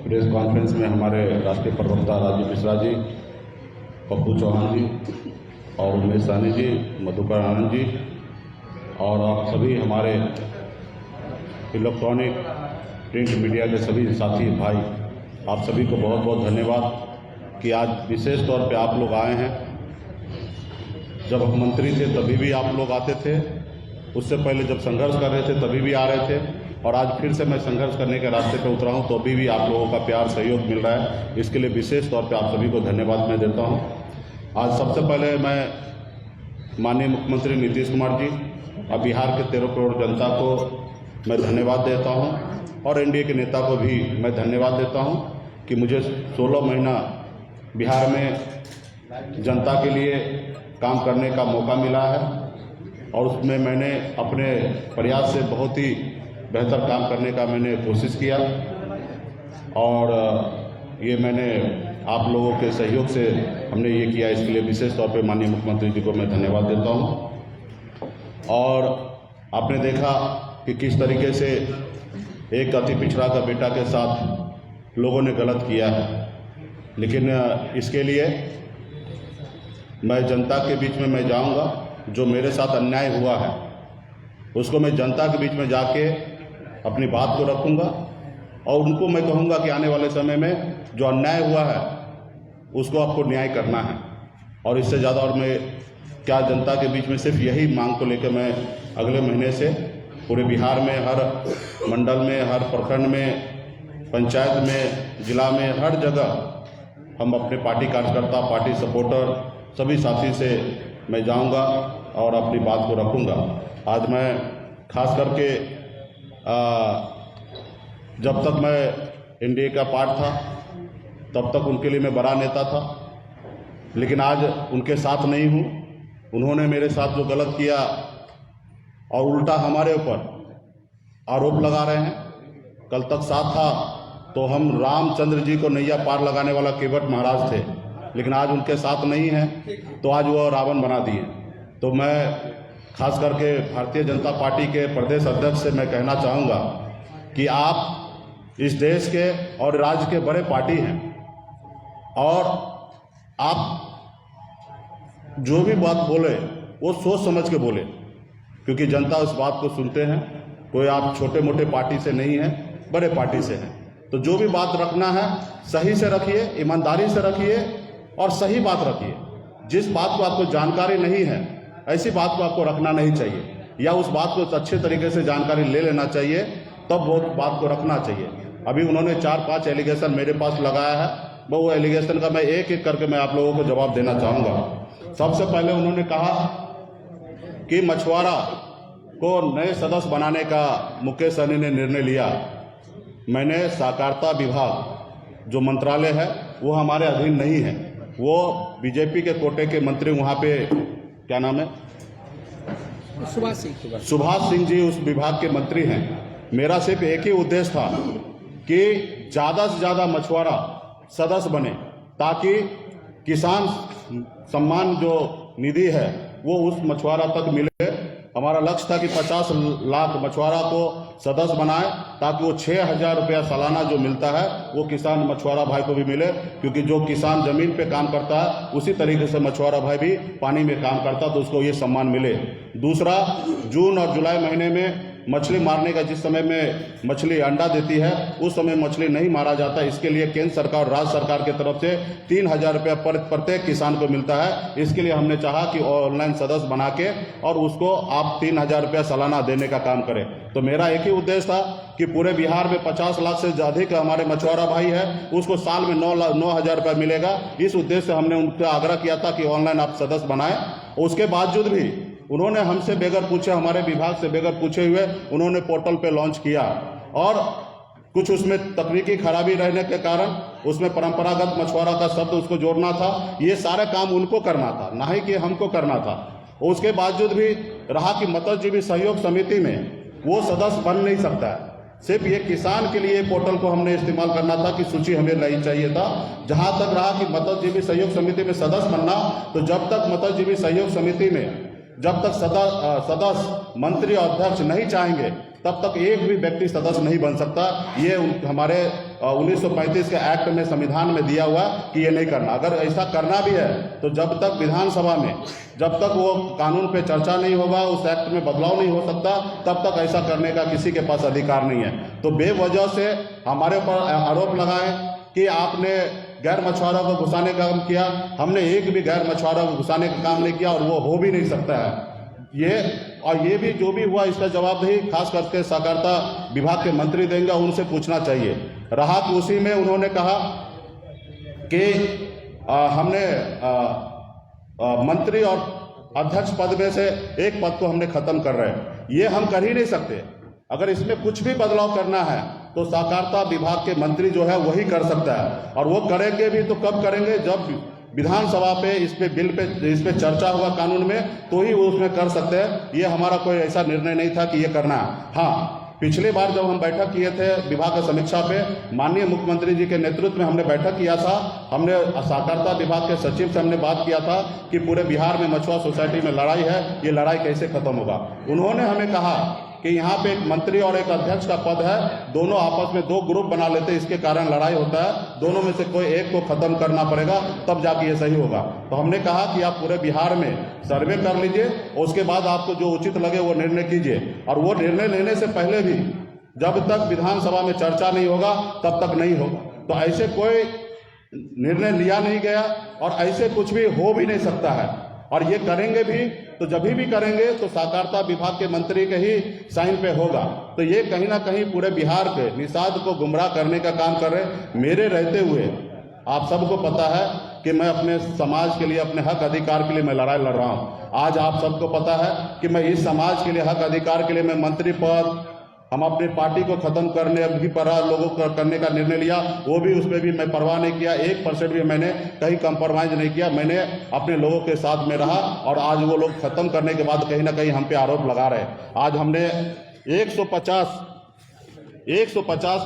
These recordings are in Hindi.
प्रेस कॉन्फ्रेंस में हमारे राष्ट्रीय प्रवक्ता राजीव मिश्रा जी, पप्पू चौहान जी और उमेश साहनी जी, मधुकर आनंद जी और आप सभी हमारे इलेक्ट्रॉनिक प्रिंट मीडिया के सभी साथी भाई, आप सभी को बहुत बहुत धन्यवाद कि आज विशेष तौर पे आप लोग आए हैं। जब हम मंत्री थे तभी भी आप लोग आते थे, उससे पहले जब संघर्ष कर रहे थे तभी भी आ रहे थे, और आज फिर से मैं संघर्ष करने के रास्ते पर उतरा हूँ तो अभी भी आप लोगों का प्यार सहयोग मिल रहा है। इसके लिए विशेष तौर पे आप सभी को धन्यवाद मैं देता हूँ। आज सबसे पहले मैं माननीय मुख्यमंत्री नीतीश कुमार जी और बिहार के 13 करोड़ जनता को मैं धन्यवाद देता हूँ और एनडीए के नेता को भी मैं धन्यवाद देता हूँ कि मुझे 16 महीना बिहार में जनता के लिए काम करने का मौका मिला है और उसमें मैंने अपने प्रयास से बहुत ही बेहतर काम करने का मैंने कोशिश किया और ये मैंने आप लोगों के सहयोग से हमने ये किया। इसके लिए विशेष तौर पे माननीय मुख्यमंत्री जी को मैं धन्यवाद देता हूँ। और आपने देखा कि किस तरीके से एक अति पिछड़ा का बेटा के साथ लोगों ने गलत किया है, लेकिन इसके लिए मैं जनता के बीच में मैं जाऊंगा। जो मेरे साथ अन्याय हुआ है उसको मैं जनता के बीच में जाके अपनी बात को रखूंगा और उनको मैं कहूंगा कि आने वाले समय में जो अन्याय हुआ है उसको आपको न्याय करना है। और इससे ज़्यादा और मैं क्या जनता के बीच में सिर्फ यही मांग को लेकर मैं अगले महीने से पूरे बिहार में हर मंडल में, हर प्रखंड में, पंचायत में, जिला में, हर जगह हम अपने पार्टी कार्यकर्ता, पार्टी सपोर्टर सभी साथी से मैं जाऊंगा और अपनी बात को रखूंगा। आज मैं खास करके जब तक मैं एनडीए का पार्ट था तब तक उनके लिए मैं बड़ा नेता था, लेकिन आज उनके साथ नहीं हूँ। उन्होंने मेरे साथ जो गलत किया और उल्टा हमारे ऊपर आरोप लगा रहे हैं। कल तक साथ था तो हम रामचंद्र जी को नैया पार लगाने वाला केवट महाराज थे, लेकिन आज उनके साथ नहीं है तो आज वो रावण बना दिए। तो मैं खास करके भारतीय जनता पार्टी के प्रदेश अध्यक्ष से मैं कहना चाहूँगा कि आप इस देश के और राज्य के बड़े पार्टी हैं और आप जो भी बात बोले वो सोच समझ के बोले, क्योंकि जनता उस बात को सुनते हैं। कोई आप छोटे मोटे पार्टी से नहीं हैं, बड़े पार्टी से हैं। तो जो भी बात रखना है सही से रखिए, ईमानदारी से रखिए और सही बात रखिए। जिस बात को आपको जानकारी नहीं है ऐसी बात को आपको रखना नहीं चाहिए, या उस बात को अच्छे तरीके से जानकारी ले लेना चाहिए, तब वो बात को रखना चाहिए। अभी उन्होंने 4-5 एलिगेशन मेरे पास लगाया है, वो एलिगेशन का मैं एक एक करके मैं आप लोगों को जवाब देना चाहूँगा। सबसे पहले उन्होंने कहा कि मछुआरा को नए सदस्य बनाने का मुकेश सहनी ने निर्णय लिया। मैंने सहकारिता विभाग जो मंत्रालय है वो हमारे अधीन नहीं है, वो बीजेपी के कोटे के मंत्री वहाँ पे क्या नाम है, सुभाष सिंह जी उस विभाग के मंत्री हैं। मेरा सिर्फ एक ही उद्देश्य था कि ज़्यादा से ज़्यादा मछुआरा सदस्य बने ताकि किसान सम्मान जो निधि है वो उस मछुआरा तक मिले। हमारा लक्ष्य था कि 50 लाख मछुआरा को सदस्य बनाए ताकि वो 6,000 रुपया सालाना जो मिलता है वो किसान मछुआरा भाई को भी मिले, क्योंकि जो किसान जमीन पे काम करता है उसी तरीके से मछुआरा भाई भी पानी में काम करता, तो उसको ये सम्मान मिले। दूसरा, जून और जुलाई महीने में मछली मारने का, जिस समय में मछली अंडा देती है उस समय मछली नहीं मारा जाता। इसके लिए केंद्र सरकार और राज्य सरकार की तरफ से 3,000 रुपया प्रत्येक किसान को मिलता है। इसके लिए हमने चाहा कि ऑनलाइन सदस्य बना के और उसको आप 3,000 रुपया सालाना देने का काम करें। तो मेरा एक ही उद्देश्य था कि पूरे बिहार में 50 लाख से अधिक हमारे मछुआरा भाई है, उसको साल में 9,000 रुपया मिलेगा। इस उद्देश्य से हमने उनका आग्रह किया था कि ऑनलाइन आप सदस्य बनाएं। उसके बावजूद भी उन्होंने हमसे बगैर पूछे, हमारे विभाग से बगैर पूछे हुए उन्होंने पोर्टल पे लॉन्च किया और कुछ उसमें तकनीकी खराबी रहने के कारण उसमें परंपरागत मछुआरा का शब्द उसको जोड़ना था। ये सारा काम उनको करना था, ना ही कि हमको करना था। उसके बावजूद भी रहा कि मत्स्यजीवी सहयोग समिति में वो सदस्य बन नहीं सकता है। सिर्फ ये किसान के लिए पोर्टल को हमने इस्तेमाल करना था कि सूची हमें नहीं चाहिए था। जहां तक रहा कि मत्स्यजीवी सहयोग समिति में सदस्य बनना, तो जब तक मत्स्यजीवी सहयोग समिति में जब तक सदस्य मंत्री और अध्यक्ष नहीं चाहेंगे तब तक एक भी व्यक्ति सदस्य नहीं बन सकता। ये हमारे 1935 के एक्ट में, संविधान में दिया हुआ कि ये नहीं करना। अगर ऐसा करना भी है तो जब तक विधानसभा में, जब तक वो कानून पे चर्चा नहीं होगा, उस एक्ट में बदलाव नहीं हो सकता, तब तक ऐसा करने का किसी के पास अधिकार नहीं है। तो बेवजह से हमारे ऊपर आरोप लगाए कि आपने गैर मछुआरों को घुसाने का काम किया। हमने एक भी गैर मछुआरों को घुसाने का काम नहीं किया और वो हो भी नहीं सकता है। ये भी जो भी हुआ इसका जवाबदेही खास करके सहकारिता विभाग के मंत्री देंगे, उनसे पूछना चाहिए। रहा उसी में उन्होंने कहा कि हमने मंत्री और अध्यक्ष पद में से एक पद को हमने खत्म कर रहे हैं। ये हम कर ही नहीं सकते। अगर इसमें कुछ भी बदलाव करना है तो सहकारिता विभाग के मंत्री जो है वही कर सकता है, और वो करेंगे भी तो कब करेंगे, जब विधानसभा पे इस पे चर्चा होगा कानून में, तो ही वो उसमें कर सकते हैं। ये हमारा कोई ऐसा निर्णय नहीं था कि ये करना है। हाँ, पिछली बार जब हम बैठक किए थे विभाग की समीक्षा पे, माननीय मुख्यमंत्री जी के नेतृत्व में हमने बैठक किया था। हमने सहकारिता विभाग के सचिव से हमने बात किया था कि पूरे बिहार में मछुआ सोसाइटी में लड़ाई है, ये लड़ाई कैसे खत्म होगा। उन्होंने हमें कहा कि यहाँ पे एक मंत्री और एक अध्यक्ष का पद है, दोनों आपस में दो ग्रुप बना लेते, इसके कारण लड़ाई होता है, दोनों में से कोई एक को खत्म करना पड़ेगा, तब जाके ये सही होगा। तो हमने कहा कि आप पूरे बिहार में सर्वे कर लीजिए, उसके बाद आपको जो उचित लगे वो निर्णय कीजिए। और वो निर्णय लेने से पहले भी जब तक विधानसभा में चर्चा नहीं होगा तब तक नहीं होगा। तो ऐसे कोई निर्णय लिया नहीं गया और ऐसे कुछ भी हो भी नहीं सकता है। और ये करेंगे भी तो जब भी करेंगे तो सहकारिता विभाग के मंत्री के ही साइन पे होगा। तो ये कहीं ना कहीं पूरे बिहार के निषाद को गुमराह करने का काम कर रहे। मेरे रहते हुए आप सबको पता है कि मैं अपने समाज के लिए, अपने हक अधिकार के लिए मैं लड़ाई लड़ रहा हूँ। आज आप सबको पता है कि मैं इस समाज के लिए, हक अधिकार के लिए मैं मंत्री पद, हम अपनी पार्टी को खत्म करने भी पर लोगों को करने का निर्णय लिया, वो भी उसमें भी मैं परवाह नहीं किया। 1% भी मैंने कहीं कंप्रोमाइज नहीं किया। मैंने अपने लोगों के साथ में रहा और आज वो लोग खत्म करने के बाद कहीं ना कहीं हम पे आरोप लगा रहे हैं। आज हमने 150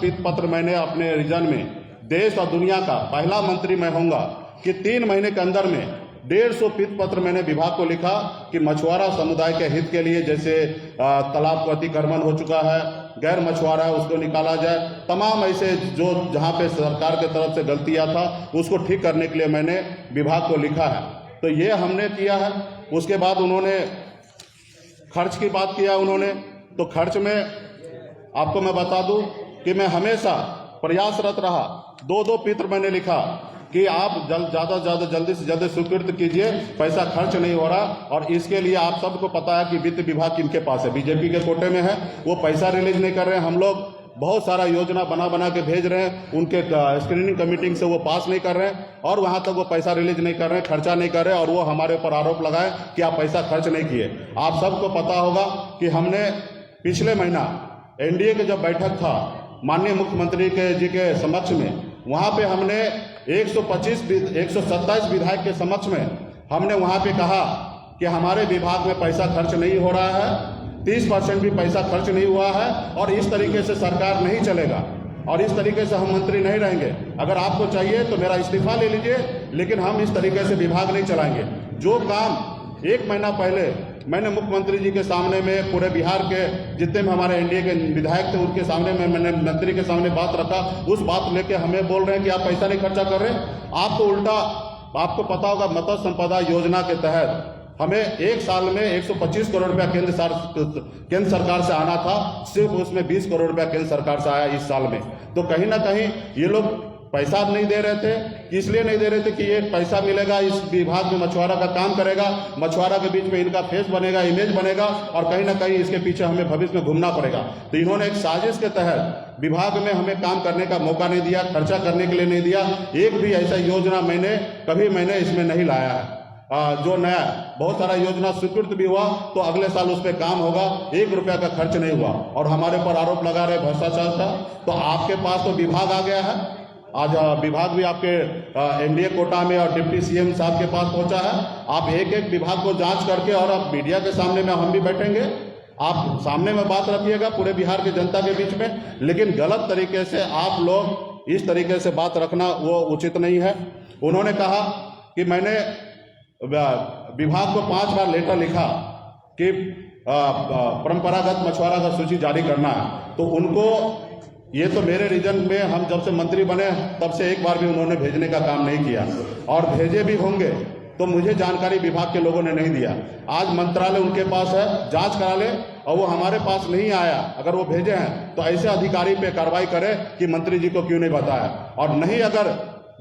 पीत पत्र मैंने अपने रीजन में, देश और दुनिया का पहला मंत्री मैं होऊंगा कि 3 महीने के अंदर में 150 पीत पत्र मैंने विभाग को लिखा कि मछुआरा समुदाय के हित के लिए, जैसे तालाब को अतिक्रमण हो चुका है, गैर मछुआरा है उसको निकाला जाए, तमाम ऐसे जो जहां पे सरकार के तरफ से गलतियां था उसको ठीक करने के लिए मैंने विभाग को लिखा है। तो ये हमने किया है। उसके बाद उन्होंने खर्च की बात किया उन्होंने, तो खर्च में आपको मैं बता दूं कि मैं हमेशा प्रयासरत रहा। 2-2 पत्र मैंने लिखा कि आप जल्दी से जल्दी स्वीकृत कीजिए, पैसा खर्च नहीं हो रहा। और इसके लिए आप सबको पता है कि वित्त विभाग किनके पास है, बीजेपी के कोटे में है, वो पैसा रिलीज नहीं कर रहे हैं। हम लोग बहुत सारा योजना बना के भेज रहे हैं, उनके स्क्रीनिंग कमेटी से वो पास नहीं कर रहे हैं और वहां तक वो पैसा रिलीज नहीं कर रहे हैं, खर्चा नहीं कर रहे, और वो हमारे ऊपर आरोप लगाए कि आप पैसा खर्च नहीं किए। आप सबको पता होगा कि हमने पिछले महीना एनडीए के जब बैठक था माननीय मुख्यमंत्री जी के समक्ष में, वहां पे हमने 127 विधायक के समक्ष में हमने वहां पे कहा कि हमारे विभाग में पैसा खर्च नहीं हो रहा है, 30% भी पैसा खर्च नहीं हुआ है, और इस तरीके से सरकार नहीं चलेगा और इस तरीके से हम मंत्री नहीं रहेंगे। अगर आपको चाहिए तो मेरा इस्तीफा ले लीजिए, लेकिन हम इस तरीके से विभाग नहीं चलाएंगे। जो काम 1 महीना पहले मैंने मुख्यमंत्री जी के सामने में, पूरे बिहार के जितने भी हमारे एनडीए के विधायक थे उनके सामने में मैंने मंत्री के सामने बात रखा, उस बात लेके हमें बोल रहे हैं कि आप पैसा नहीं खर्चा कर रहे। आप तो उल्टा, आपको पता होगा मत्स्य संपदा योजना के तहत हमें 1 साल में 125 करोड़ रुपया केंद्र सरकार से आना था, सिर्फ उसमें 20 करोड़ रुपया केंद्र सरकार से आया इस साल में। तो कहीं ना कहीं ये लोग पैसा नहीं दे रहे थे, इसलिए नहीं दे रहे थे कि ये पैसा मिलेगा, इस विभाग में मछुआरा का काम करेगा, मछुआरा के बीच में इनका फेस बनेगा, इमेज बनेगा, और कहीं ना कहीं इसके पीछे हमें भविष्य में घूमना पड़ेगा। तो इन्होंने एक साजिश के तहत विभाग में हमें काम करने का मौका नहीं दिया, खर्चा करने के लिए नहीं दिया। एक भी ऐसा योजना कभी मैंने इसमें नहीं लाया है। जो नया बहुत सारा योजना स्वीकृत भी हुआ तो अगले साल उस पर काम होगा, 1 रुपया का खर्च नहीं हुआ, और हमारे पर आरोप लगा रहे भ्रष्टाचार का। तो आपके पास तो विभाग आ गया है, आज विभाग भी आपके एनडीए कोटा में और डिप्टी सीएम साहब के पास पहुंचा है। आप एक एक विभाग को जांच करके, और अब मीडिया के सामने में हम भी बैठेंगे, आप सामने में बात रखिएगा पूरे बिहार की जनता के बीच में, लेकिन गलत तरीके से आप लोग इस तरीके से बात रखना वो उचित नहीं है। उन्होंने कहा कि मैंने विभाग को 5 बार लेटर लिखा कि परंपरागत मछुआरा का सूची जारी करना है, तो उनको ये तो मेरे रीजन में हम जब से मंत्री बने तब से एक बार भी उन्होंने भेजने का काम नहीं किया, और भेजे भी होंगे तो मुझे जानकारी विभाग के लोगों ने नहीं दिया। आज मंत्रालय उनके पास है, जांच करा ले, और वो हमारे पास नहीं आया। अगर वो भेजे हैं तो ऐसे अधिकारी पे कार्रवाई करे कि मंत्री जी को क्यों नहीं बताया, और नहीं अगर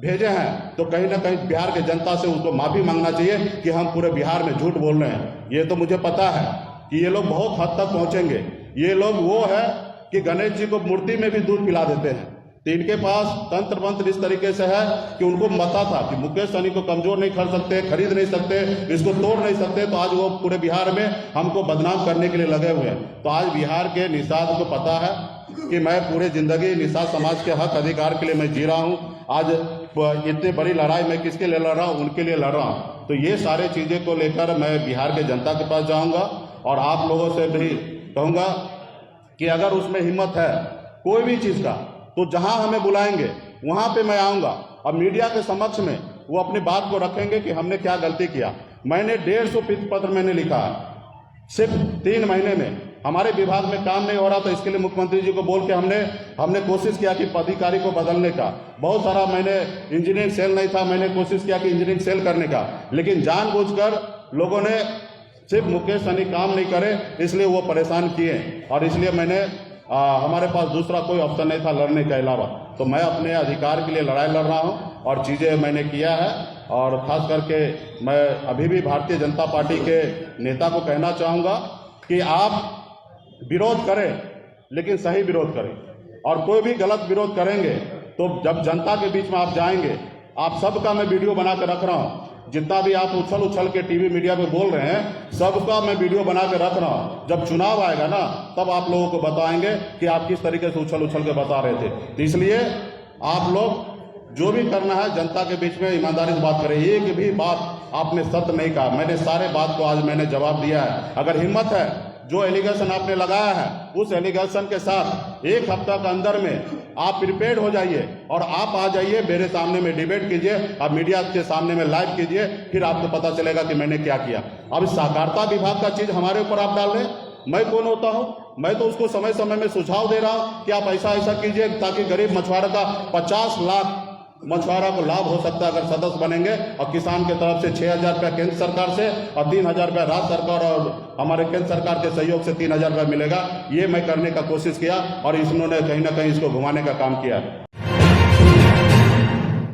भेजे हैं तो कहीं ना कहीं बिहार के जनता से उसको माफ़ी मांगना चाहिए कि हम पूरे बिहार में झूठ बोल रहे हैं। ये तो मुझे पता है कि ये लोग बहुत हद तक पहुंचेंगे। ये लोग वो है कि गणेश जी को मूर्ति में भी दूध पिला देते हैं। तो इनके पास तंत्र मंत्र इस तरीके से है कि उनको पता था कि मुकेश सहनी को कमजोर नहीं कर सकते, खरीद नहीं सकते, इसको तोड़ नहीं सकते, तो आज वो पूरे बिहार में हमको बदनाम करने के लिए लगे हुए हैं। तो आज बिहार के निषाद को पता है कि मैं पूरे जिंदगी निषाद समाज के हक अधिकार के लिए मैं जी रहा हूँ। आज इतनी बड़ी लड़ाई मैं किसके लिए लड़ रहा हूँ? उनके लिए लड़ रहा हूँ। तो ये सारे चीज़ें को लेकर मैं बिहार के जनता के पास जाऊँगा, और आप लोगों से भी कहूँगा कि अगर उसमें हिम्मत है कोई भी चीज़ का, तो जहां हमें बुलाएंगे वहां पे मैं आऊंगा, और मीडिया के समक्ष में वो अपनी बात को रखेंगे कि हमने क्या गलती किया। मैंने 150 पत्र मैंने लिखा सिर्फ 3 महीने में। हमारे विभाग में काम नहीं हो रहा, तो इसके लिए मुख्यमंत्री जी को बोल के हमने कोशिश किया कि पदाधिकारी को बदलने का। बहुत सारा मैंने इंजीनियरिंग सेल नहीं था, मैंने कोशिश किया कि इंजीनियरिंग सेल करने का, लेकिन जानबूझकर लोगों ने सिर्फ मुकेश सहनी काम नहीं करे इसलिए वो परेशान किए, और इसलिए मैंने हमारे पास दूसरा कोई ऑप्शन नहीं था लड़ने के अलावा। तो मैं अपने अधिकार के लिए लड़ाई लड़ रहा हूँ, और चीज़ें मैंने किया है। और ख़ास करके मैं अभी भी भारतीय जनता पार्टी के नेता को कहना चाहूँगा कि आप विरोध करें, लेकिन सही विरोध करें, और कोई भी गलत विरोध करेंगे तो जब जनता के बीच में आप जाएंगे, आप सबका मैं वीडियो बना कर रख रहा हूँ। जितना भी आप उछल के टीवी मीडिया पे बोल रहे हैं, सबका मैं वीडियो बना के रख रहा हूँ। जब चुनाव आएगा ना, तब आप लोगों को बताएंगे कि आप किस तरीके से उछल के बता रहे थे। तो इसलिए आप लोग जो भी करना है जनता के बीच में ईमानदारी से बात करें। एक भी बात आपने सत्य नहीं कहा, मैंने सारे बात को आज मैंने जवाब दिया है। अगर हिम्मत है, जो एलिगेशन आपने लगाया है उस एलिगेशन के साथ 1 हफ्ता के अंदर में आप प्रिपेयर्ड हो जाइए, और आप आ जाइए मेरे सामने में डिबेट कीजिए, आप मीडिया के सामने में लाइव कीजिए, फिर आपको पता चलेगा कि मैंने क्या किया। अब सहकारिता विभाग का चीज़ हमारे ऊपर आप डाल रहे, मैं कौन होता हूँ? मैं तो उसको समय समय में सुझाव दे रहा हूँ कि आप ऐसा कीजिए ताकि गरीब मछुआरा का 50 लाख मछुआरा को लाभ हो सकता है अगर सदस्य बनेंगे, और किसान के तरफ से 6,000 रुपया केंद्र सरकार से और 3,000 रुपया राज्य सरकार और हमारे केंद्र सरकार के सहयोग से 3,000 रुपया मिलेगा। ये मैं करने का कोशिश किया, और इन्होंने कहीं ना कहीं इसको घुमाने का काम किया।